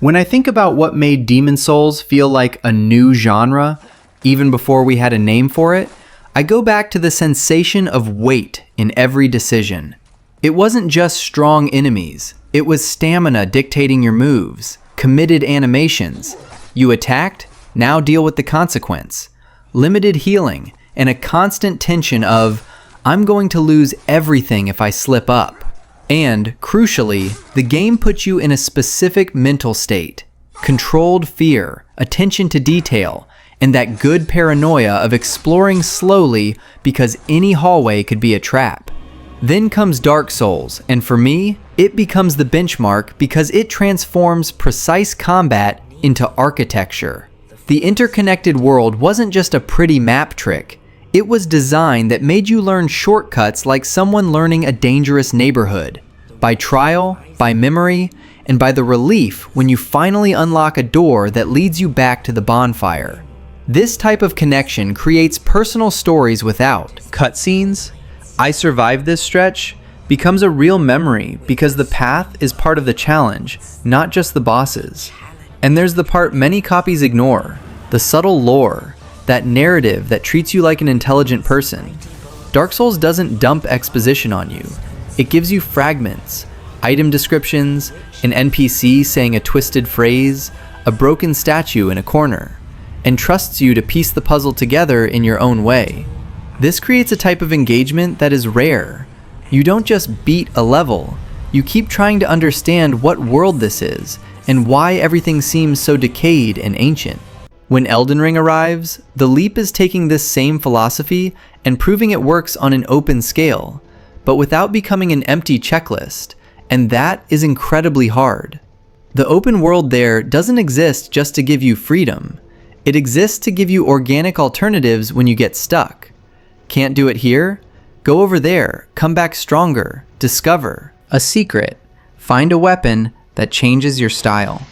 When I think about what made Demon Souls feel like a new genre, even before we had a name for it, I go back to the sensation of weight in every decision. It wasn't just strong enemies, it was stamina dictating your moves, committed animations. You attacked, now deal with the consequence. Limited healing, and a constant tension of, I'm going to lose everything if I slip up. And, crucially, the game puts you in a specific mental state. Controlled fear, attention to detail, and that good paranoia of exploring slowly because any hallway could be a trap. Then comes Dark Souls, and for me, it becomes the benchmark because it transforms precise combat into architecture. The interconnected world wasn't just a pretty map trick. It was design that made you learn shortcuts like someone learning a dangerous neighborhood. By trial, by memory, and by the relief when you finally unlock a door that leads you back to the bonfire. This type of connection creates personal stories without cutscenes. I survived this stretch becomes a real memory because the path is part of the challenge, not just the bosses. And there's the part many copies ignore, the subtle lore, that narrative that treats you like an intelligent person. Dark Souls doesn't dump exposition on you. It gives you fragments, item descriptions, an NPC saying a twisted phrase, a broken statue in a corner, and trusts you to piece the puzzle together in your own way. This creates a type of engagement that is rare. You don't just beat a level, you keep trying to understand what world this is, and why everything seems so decayed and ancient. When Elden Ring arrives, the leap is taking this same philosophy and proving it works on an open scale, but without becoming an empty checklist, and that is incredibly hard. The open world there doesn't exist just to give you freedom. It exists to give you organic alternatives when you get stuck. Can't do it here? Go over there, come back stronger, discover a secret, find a weapon that changes your style.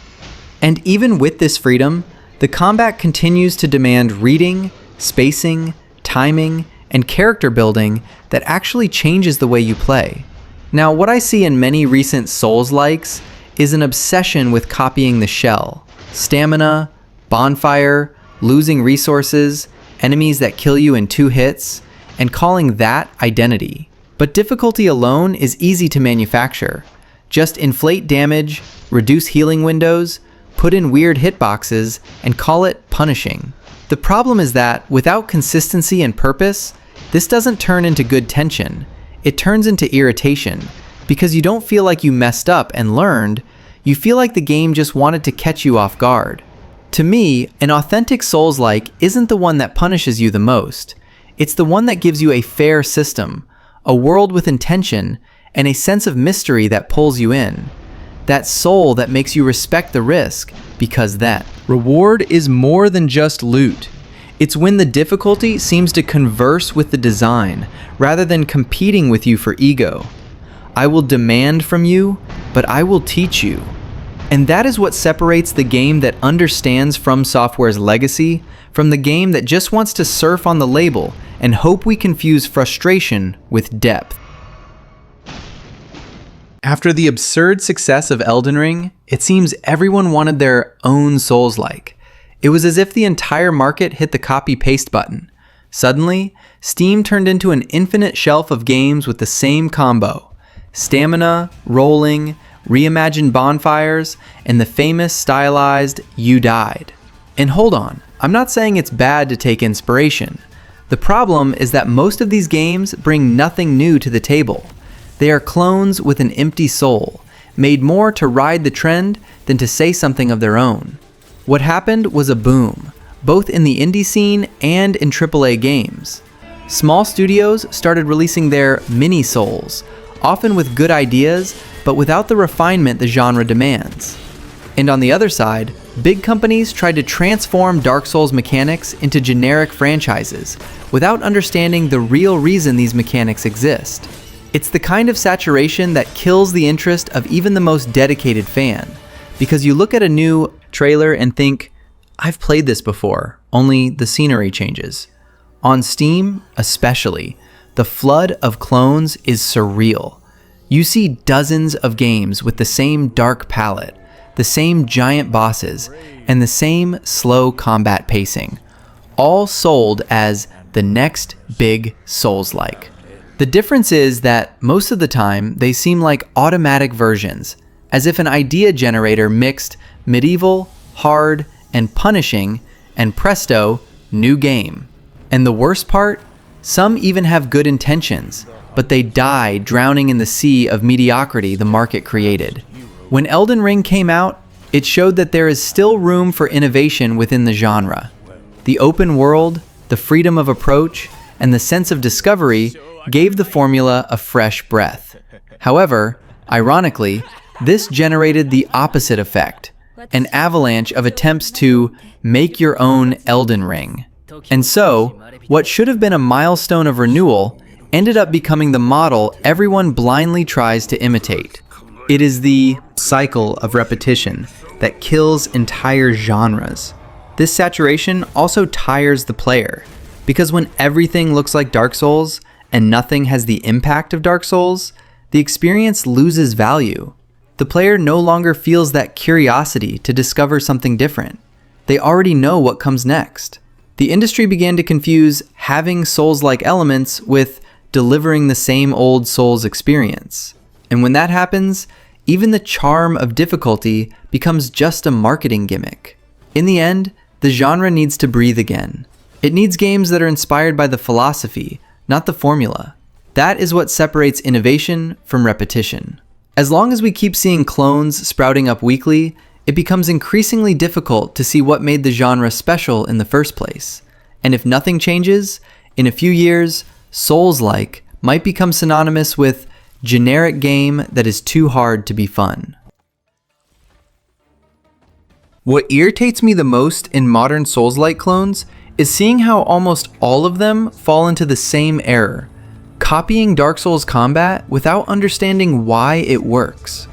And even with this freedom, the combat continues to demand reading, spacing, timing, and character building that actually changes the way you play. Now, what I see in many recent Souls-likes is an obsession with copying the shell. Stamina, bonfire, losing resources, enemies that kill you in 2 hits, and calling that identity. But difficulty alone is easy to manufacture. Just inflate damage, reduce healing windows, put in weird hitboxes, and call it punishing. The problem is that, without consistency and purpose, this doesn't turn into good tension. It turns into irritation, because you don't feel like you messed up and learned, you feel like the game just wanted to catch you off guard. To me, an authentic Souls-like isn't the one that punishes you the most. It's the one that gives you a fair system, a world with intention, and a sense of mystery that pulls you in. That soul that makes you respect the risk, because that reward is more than just loot. It's when the difficulty seems to converse with the design, rather than competing with you for ego. I will demand from you, but I will teach you. And that is what separates the game that understands From Software's legacy from the game that just wants to surf on the label and hope we confuse frustration with depth. After the absurd success of Elden Ring, it seems everyone wanted their own Souls-like. It was as if the entire market hit the copy-paste button. Suddenly, Steam turned into an infinite shelf of games with the same combo: stamina, rolling, reimagined bonfires, and the famous stylized "you died." And hold on, I'm not saying it's bad to take inspiration. The problem is that most of these games bring nothing new to the table. They are clones with an empty soul, made more to ride the trend than to say something of their own. What happened was a boom, both in the indie scene and in AAA games. Small studios started releasing their mini-Souls, often with good ideas, but without the refinement the genre demands. And on the other side, big companies tried to transform Dark Souls mechanics into generic franchises, without understanding the real reason these mechanics exist. It's the kind of saturation that kills the interest of even the most dedicated fan, because you look at a new trailer and think, I've played this before, only the scenery changes. On Steam, especially, the flood of clones is surreal. You see dozens of games with the same dark palette, the same giant bosses, and the same slow combat pacing, all sold as the next big Souls-like. The difference is that most of the time they seem like automatic versions, as if an idea generator mixed medieval, hard, and punishing, and presto, new game. And the worst part? Some even have good intentions, but they die drowning in the sea of mediocrity the market created. When Elden Ring came out, it showed that there is still room for innovation within the genre. The open world, the freedom of approach, and the sense of discovery gave the formula a fresh breath. However, ironically, this generated the opposite effect, an avalanche of attempts to make your own Elden Ring. And so, what should have been a milestone of renewal ended up becoming the model everyone blindly tries to imitate. It is the cycle of repetition that kills entire genres. This saturation also tires the player, because when everything looks like Dark Souls and nothing has the impact of Dark Souls, the experience loses value. The player no longer feels that curiosity to discover something different. They already know what comes next. The industry began to confuse having Souls-like elements with delivering the same old Souls experience. And when that happens, even the charm of difficulty becomes just a marketing gimmick. In the end, the genre needs to breathe again. It needs games that are inspired by the philosophy, not the formula. That is what separates innovation from repetition. As long as we keep seeing clones sprouting up weekly, it becomes increasingly difficult to see what made the genre special in the first place. And if nothing changes, in a few years, Souls-like might become synonymous with generic game that is too hard to be fun. What irritates me the most in modern Souls-like clones is seeing how almost all of them fall into the same error, copying Dark Souls combat without understanding why it works.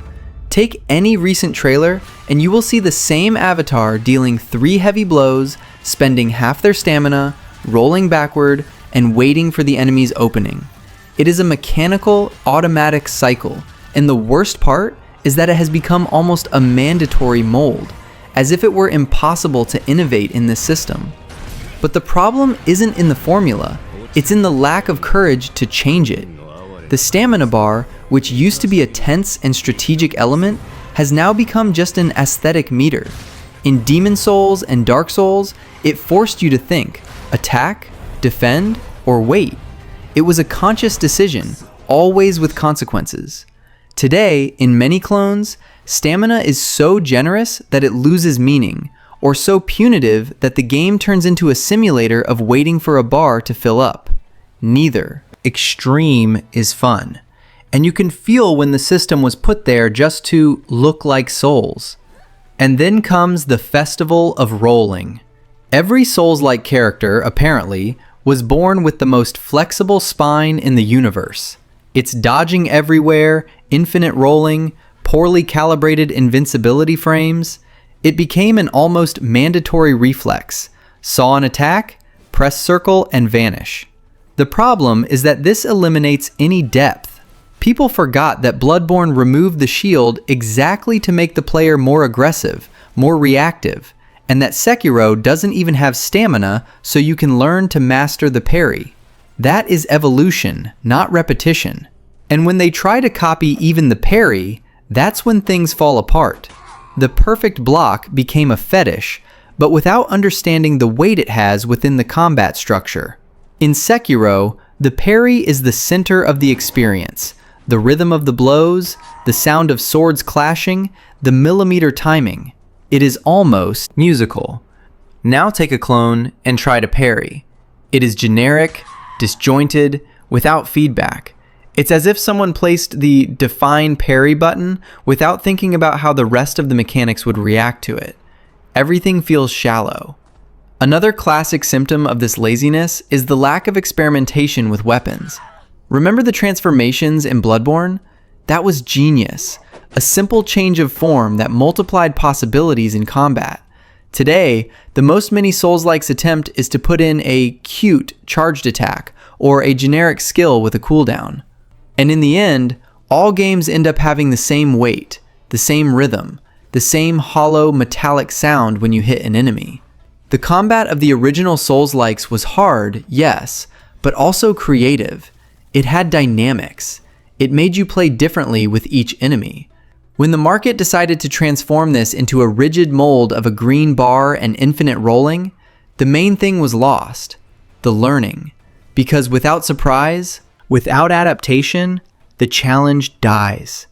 Take any recent trailer and you will see the same avatar dealing 3 heavy blows, spending half their stamina, rolling backward, and waiting for the enemy's opening. It is a mechanical, automatic cycle, and the worst part is that it has become almost a mandatory mold, as if it were impossible to innovate in this system. But the problem isn't in the formula, it's in the lack of courage to change it. The stamina bar, which used to be a tense and strategic element, has now become just an aesthetic meter. In Demon Souls and Dark Souls, it forced you to think, attack, defend, or wait. It was a conscious decision, always with consequences. Today, in many clones, stamina is so generous that it loses meaning, or so punitive that the game turns into a simulator of waiting for a bar to fill up. Neither. Extreme is fun, and you can feel when the system was put there just to look like Souls. And then comes the festival of rolling. Every Souls-like character, apparently, was born with the most flexible spine in the universe. It's dodging everywhere, infinite rolling, poorly calibrated invincibility frames. It became an almost mandatory reflex. Saw an attack, press circle, and vanish. The problem is that this eliminates any depth. People forgot that Bloodborne removed the shield exactly to make the player more aggressive, more reactive, and that Sekiro doesn't even have stamina so you can learn to master the parry. That is evolution, not repetition. And when they try to copy even the parry, that's when things fall apart. The perfect block became a fetish, but without understanding the weight it has within the combat structure. In Sekiro, the parry is the center of the experience. The rhythm of the blows, the sound of swords clashing, the millimeter timing. It is almost musical. Now take a clone and try to parry. It is generic, disjointed, without feedback. It's as if someone placed the define parry button without thinking about how the rest of the mechanics would react to it. Everything feels shallow. Another classic symptom of this laziness is the lack of experimentation with weapons. Remember the transformations in Bloodborne? That was genius. A simple change of form that multiplied possibilities in combat. Today, the most many Souls-likes attempt is to put in a cute charged attack or a generic skill with a cooldown. And in the end, all games end up having the same weight, the same rhythm, the the same hollow metallic sound when you hit an enemy. The combat of the original Souls-likes was hard, yes, but also creative. It had dynamics. It made you play differently with each enemy. When the market decided to transform this into a rigid mold of a green bar and infinite rolling, the main thing was lost: the learning. Because without surprise, without adaptation, the challenge dies.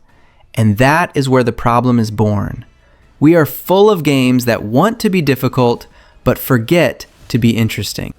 And that is where the problem is born. We are full of games that want to be difficult, but forget to be interesting.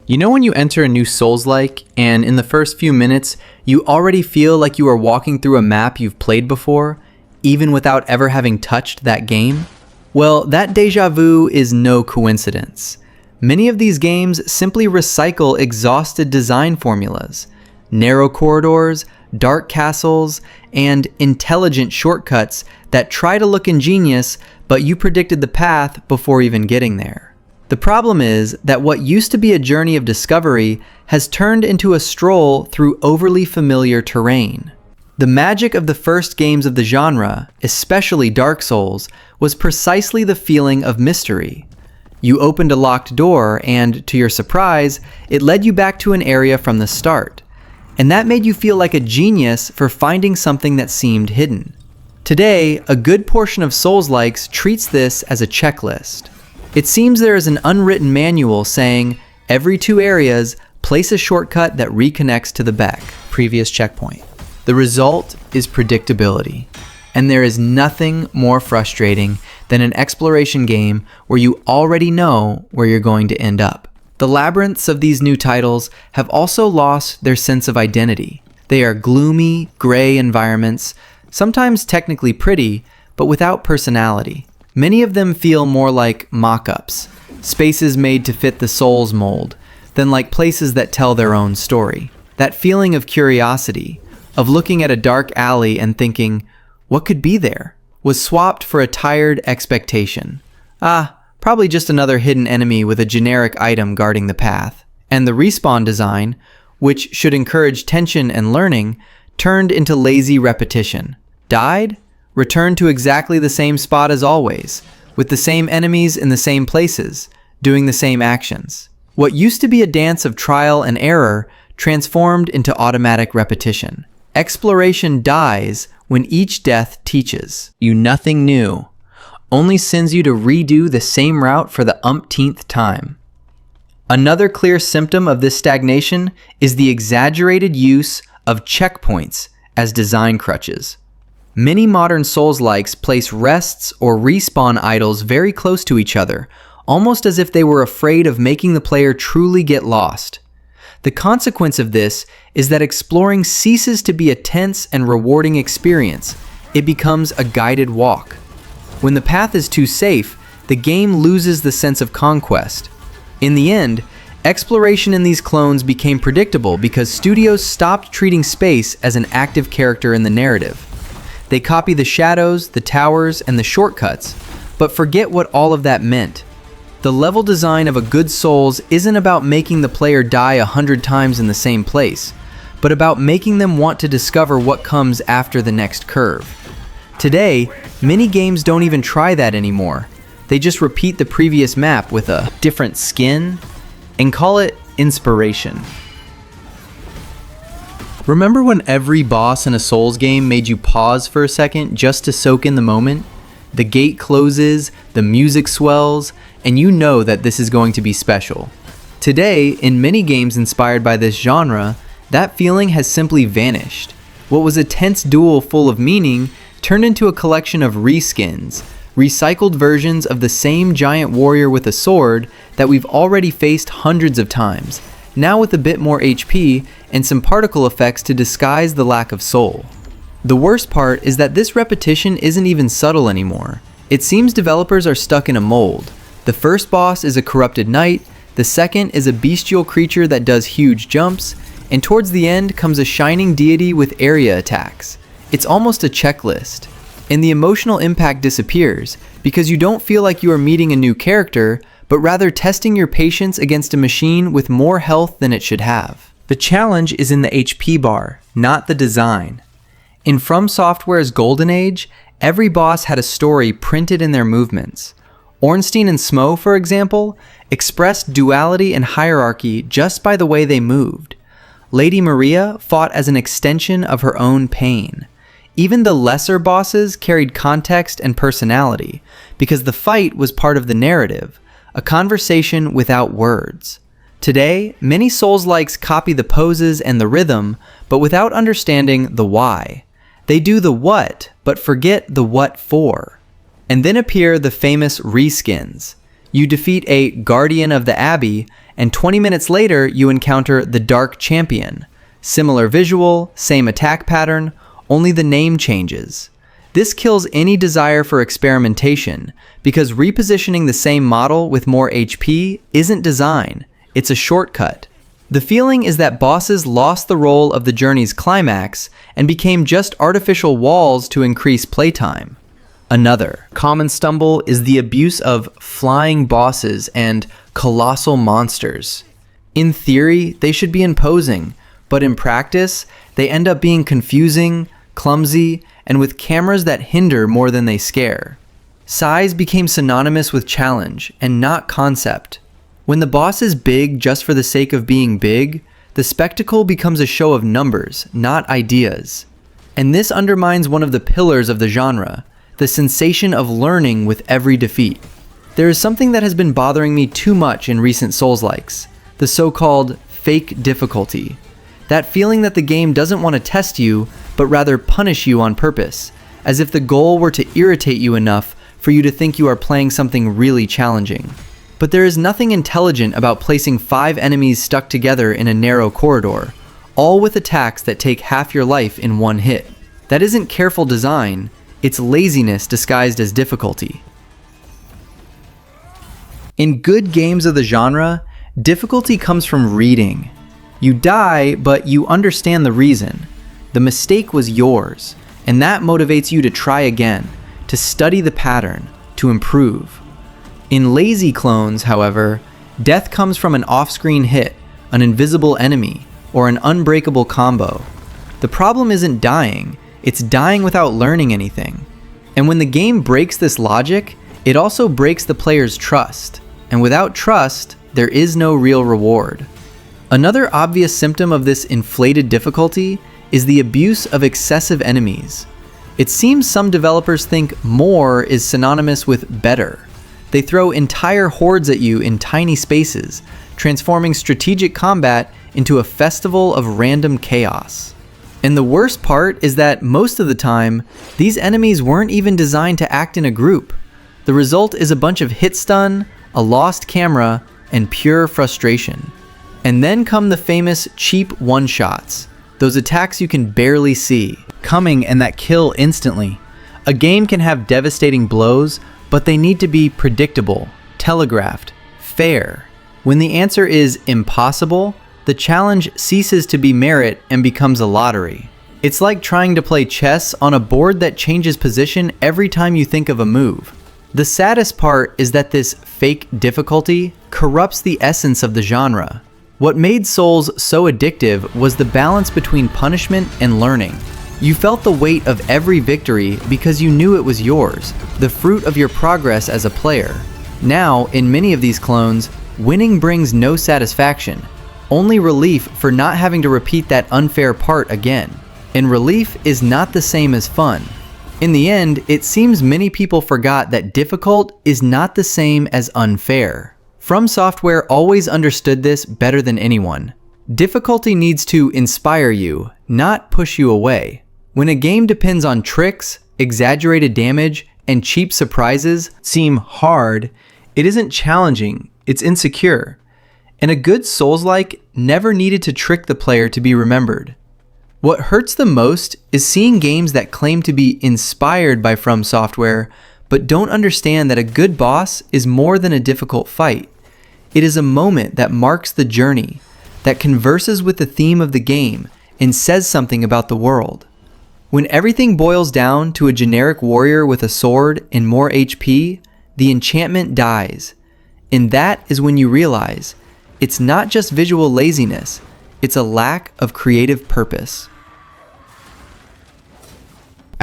You know when you enter a new Souls-like, and in the first few minutes, you already feel like you are walking through a map you've played before, even without ever having touched that game? Well, that déjà vu is no coincidence. Many of these games simply recycle exhausted design formulas: narrow corridors, dark castles, and intelligent shortcuts that try to look ingenious, but you predicted the path before even getting there. The problem is that what used to be a journey of discovery has turned into a stroll through overly familiar terrain. The magic of the first games of the genre, especially Dark Souls, was precisely the feeling of mystery. You opened a locked door and, to your surprise, it led you back to an area from the start. And that made you feel like a genius for finding something that seemed hidden. Today, a good portion of Souls-likes treats this as a checklist. It seems there is an unwritten manual saying, every 2 areas, place a shortcut that reconnects to the back, previous checkpoint. The result is predictability. And there is nothing more frustrating than an exploration game where you already know where you're going to end up. The labyrinths of these new titles have also lost their sense of identity. They are gloomy, gray environments, sometimes technically pretty, but without personality. Many of them feel more like mock-ups, spaces made to fit the Souls mold, than like places that tell their own story. That feeling of curiosity, of looking at a dark alley and thinking, what could be there, was swapped for a tired expectation. Probably just another hidden enemy with a generic item guarding the path. And the respawn design, which should encourage tension and learning, turned into lazy repetition. Died? Returned to exactly the same spot as always, with the same enemies in the same places, doing the same actions. What used to be a dance of trial and error transformed into automatic repetition. Exploration dies when each death teaches you nothing new, only sends you to redo the same route for the umpteenth time. Another clear symptom of this stagnation is the exaggerated use of checkpoints as design crutches. Many modern Souls-likes place rests or respawn idols very close to each other, almost as if they were afraid of making the player truly get lost. The consequence of this is that exploring ceases to be a tense and rewarding experience. It becomes a guided walk. When the path is too safe, the game loses the sense of conquest. In the end, exploration in these clones became predictable because studios stopped treating space as an active character in the narrative. They copy the shadows, the towers, and the shortcuts, but forget what all of that meant. The level design of a good Souls isn't about making the player die 100 times in the same place, but about making them want to discover what comes after the next curve. Today, many games don't even try that anymore. They just repeat the previous map with a different skin and call it inspiration. Remember when every boss in a Souls game made you pause for a second just to soak in the moment? The gate closes, the music swells, and you know that this is going to be special. Today, in many games inspired by this genre, that feeling has simply vanished. What was a tense duel full of meaning turned into a collection of reskins, recycled versions of the same giant warrior with a sword that we've already faced hundreds of times, now with a bit more HP and some particle effects to disguise the lack of soul. The worst part is that this repetition isn't even subtle anymore. It seems developers are stuck in a mold. The first boss is a corrupted knight, the second is a bestial creature that does huge jumps, and towards the end comes a shining deity with area attacks. It's almost a checklist. And the emotional impact disappears because you don't feel like you are meeting a new character, but rather testing your patience against a machine with more health than it should have. The challenge is in the HP bar, not the design. In From Software's Golden Age, every boss had a story printed in their movements. Ornstein and Smo, for example, expressed duality and hierarchy just by the way they moved. Lady Maria fought as an extension of her own pain. Even the lesser bosses carried context and personality, because the fight was part of the narrative, a conversation without words. Today, many Souls-likes copy the poses and the rhythm, but without understanding the why. They do the what, but forget the what for. And then appear the famous reskins. You defeat a Guardian of the Abbey, and 20 minutes later you encounter the Dark Champion. Similar visual, same attack pattern, only the name changes. This kills any desire for experimentation, because repositioning the same model with more HP isn't design, it's a shortcut. The feeling is that bosses lost the role of the journey's climax and became just artificial walls to increase playtime. Another common stumble is the abuse of flying bosses and colossal monsters. In theory, they should be imposing, but in practice, they end up being confusing, clumsy, and with cameras that hinder more than they scare. Size became synonymous with challenge and not concept. When the boss is big just for the sake of being big, the spectacle becomes a show of numbers, not ideas. And this undermines one of the pillars of the genre, the sensation of learning with every defeat. There is something that has been bothering me too much in recent Souls-likes, the so-called fake difficulty. That feeling that the game doesn't want to test you, but rather punish you on purpose, as if the goal were to irritate you enough for you to think you are playing something really challenging. But there is nothing intelligent about placing 5 enemies stuck together in a narrow corridor, all with attacks that take half your life in one hit. That isn't careful design, it's laziness disguised as difficulty. In good games of the genre, difficulty comes from reading. You die, but you understand the reason. The mistake was yours, and that motivates you to try again, to study the pattern, to improve. In lazy clones, however, death comes from an off-screen hit, an invisible enemy, or an unbreakable combo. The problem isn't dying, it's dying without learning anything. And when the game breaks this logic, it also breaks the player's trust. And without trust, there is no real reward. Another obvious symptom of this inflated difficulty is the abuse of excessive enemies. It seems some developers think more is synonymous with better. They throw entire hordes at you in tiny spaces, transforming strategic combat into a festival of random chaos. And the worst part is that most of the time, these enemies weren't even designed to act in a group. The result is a bunch of hit stun, a lost camera, and pure frustration. And then come the famous cheap one-shots, those attacks you can barely see, coming and that kill instantly. A game can have devastating blows, but they need to be predictable, telegraphed, fair. When the answer is impossible, the challenge ceases to be merit and becomes a lottery. It's like trying to play chess on a board that changes position every time you think of a move. The saddest part is that this fake difficulty corrupts the essence of the genre. What made Souls so addictive was the balance between punishment and learning. You felt the weight of every victory because you knew it was yours, the fruit of your progress as a player. Now, in many of these clones, winning brings no satisfaction, only relief for not having to repeat that unfair part again. And relief is not the same as fun. In the end, it seems many people forgot that difficult is not the same as unfair. From Software always understood this better than anyone. Difficulty needs to inspire you, not push you away. When a game depends on tricks, exaggerated damage, and cheap surprises seem hard, it isn't challenging, it's insecure. And a good Souls-like never needed to trick the player to be remembered. What hurts the most is seeing games that claim to be inspired by From Software, but don't understand that a good boss is more than a difficult fight. It is a moment that marks the journey, that converses with the theme of the game, and says something about the world. When everything boils down to a generic warrior with a sword and more HP, the enchantment dies. And that is when you realize, it's not just visual laziness, it's a lack of creative purpose.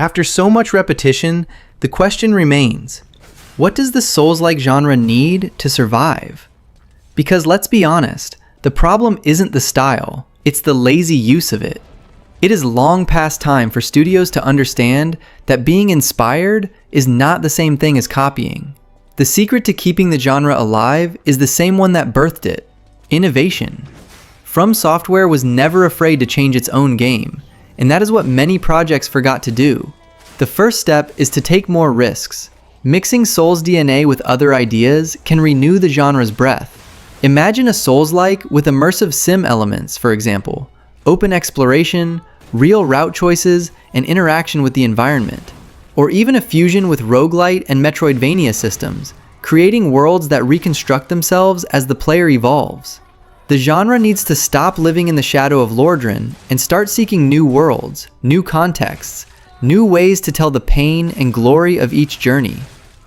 After so much repetition, the question remains, what does the Souls-like genre need to survive? Because let's be honest, the problem isn't the style, it's the lazy use of it. It is long past time for studios to understand that being inspired is not the same thing as copying. The secret to keeping the genre alive is the same one that birthed it: innovation. From Software was never afraid to change its own game, and that is what many projects forgot to do. The first step is to take more risks. Mixing Souls DNA with other ideas can renew the genre's breath. Imagine a Souls-like with immersive sim elements, for example, open exploration, real route choices, and interaction with the environment. Or even a fusion with roguelite and Metroidvania systems, creating worlds that reconstruct themselves as the player evolves. The genre needs to stop living in the shadow of Lordran and start seeking new worlds, new contexts, new ways to tell the pain and glory of each journey.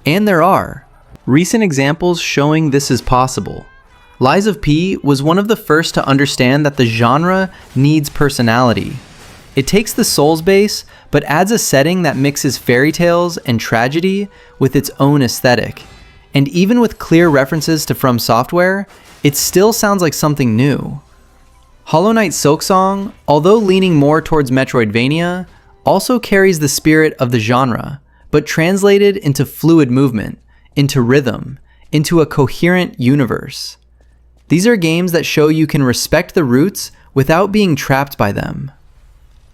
And there are recent examples showing this is possible. Lies of P was one of the first to understand that the genre needs personality. It takes the Souls base, but adds a setting that mixes fairy tales and tragedy with its own aesthetic. And even with clear references to From Software, it still sounds like something new. Hollow Knight Silksong, although leaning more towards Metroidvania, also carries the spirit of the genre, but translated into fluid movement, into rhythm, into a coherent universe. These are games that show you can respect the roots without being trapped by them.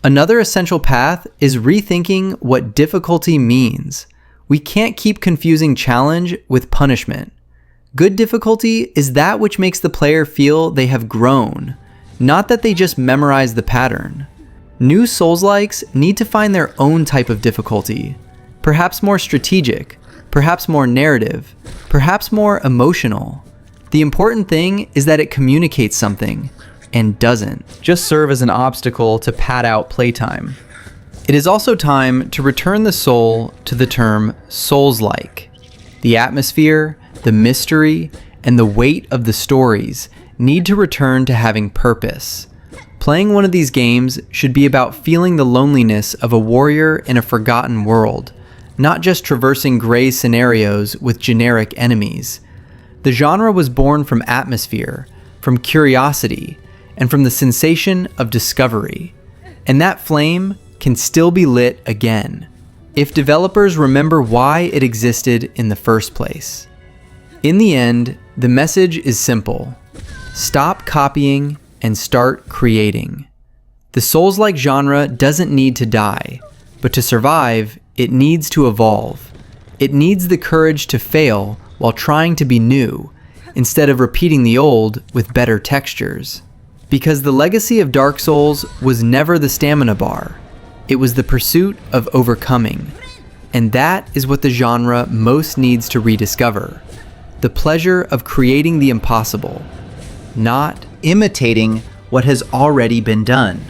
Another essential path is rethinking what difficulty means. We can't keep confusing challenge with punishment. Good difficulty is that which makes the player feel they have grown, not that they just memorize the pattern. New Souls-likes need to find their own type of difficulty, perhaps more strategic, perhaps more narrative, perhaps more emotional. The important thing is that it communicates something, and doesn't just serve as an obstacle to pad out playtime. It is also time to return the soul to the term Souls-like. The atmosphere, the mystery, and the weight of the stories need to return to having purpose. Playing one of these games should be about feeling the loneliness of a warrior in a forgotten world, not just traversing gray scenarios with generic enemies. The genre was born from atmosphere, from curiosity, and from the sensation of discovery. And that flame can still be lit again, if developers remember why it existed in the first place. In the end, the message is simple: stop copying and start creating. The Souls-like genre doesn't need to die, but to survive, it needs to evolve. It needs the courage to fail while trying to be new, instead of repeating the old with better textures. Because the legacy of Dark Souls was never the stamina bar, it was the pursuit of overcoming. And that is what the genre most needs to rediscover: the pleasure of creating the impossible, not imitating what has already been done.